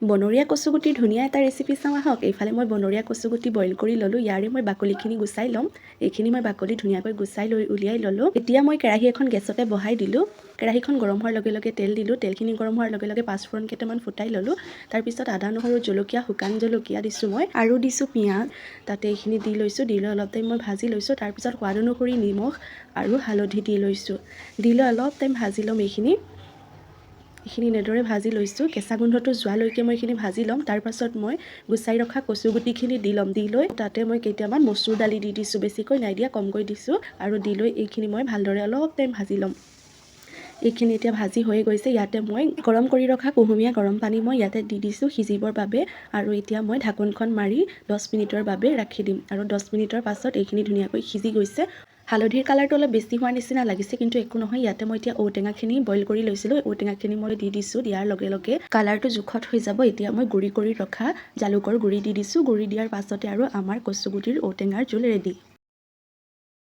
বনৰীয়া কচুগুটিৰ ধুনীয়া এটা ৰেচিপি চাওঁ আহক। এইফালে মই বনৰীয়া কচুগুটি বইল কৰি ল'লোঁ। ইয়াৰে মই বাকলিখিনি গুচাই ল'ম। এইখিনি মই বাকলি ধুনীয়াকৈ গুচাই লৈ উলিয়াই ল'লোঁ। এতিয়া মই কেৰাহী এখন গেছতে বহাই দিলোঁ। কেৰাহীখন গৰম হোৱাৰ লগে লগে তেল দিলোঁ। তেলখিনি গৰম হোৱাৰ লগে লগে পাঁচফোৰণ কেইটামান ফুটাই ল'লোঁ। তাৰপিছত আদা, নহৰু, জলকীয়া, শুকান জলকীয়া দিছোঁ মই আৰু দিছোঁ পিঁয়াজ। তাতে এইখিনি দি লৈছোঁ। দি লৈ অলপ টাইম মই ভাজি লৈছোঁ। তাৰপিছত সোৱাদ অনুসৰি নিমখ আৰু হালধি দি লৈছোঁ। দি লৈ অলপ টাইম ভাজি ল'ম। এইখিনি এনেদৰে ভাজি লৈছোঁ। কেঁচা গোন্ধটো যোৱালৈকে মই এইখিনি ভাজি ল'ম। তাৰপাছত মই গুচাই ৰখা কচুগুটিখিনি দি ল'ম। দি লৈ তাতে মই কেইটামান মচুৰ দালি দি দিছোঁ। বেছিকৈ নাই দিয়া, কমকৈ দিছোঁ। আৰু দি লৈ এইখিনি মই ভালদৰে অলপ টাইম ভাজি ল'ম। এইখিনি এতিয়া ভাজি হৈ গৈছে। ইয়াতে মই গৰম কৰি ৰখা কুহুমীয়া গৰম পানী মই ইয়াতে দি দিছোঁ সিজিবৰ বাবে। আৰু এতিয়া মই ঢাকোনখন মাৰি 10 মিনিটৰ বাবে ৰাখি দিম। আৰু 10 মিনিটৰ পাছত এইখিনি ধুনীয়াকৈ সিজি গৈছে। হালধিৰ কালাৰটো অলপ বেছি হোৱাৰ নিচিনা লাগিছে, কিন্তু একো নহয়। ইয়াতে মই এতিয়া ঔটেঙাখিনি বইল কৰি লৈছিলোঁ। ঔটেঙাখিনি মই দি দিছোঁ। দিয়াৰ লগে লগে কালাৰটো জোখত হৈ যাব। এতিয়া মই গুড়ি কৰি ৰখা জালুকৰ গুড়ি দি দিছোঁ। গুড়ি দিয়াৰ পাছতে আৰু আমাৰ কচুগুটিৰ ঔটেঙাৰ জোল ৰেডি।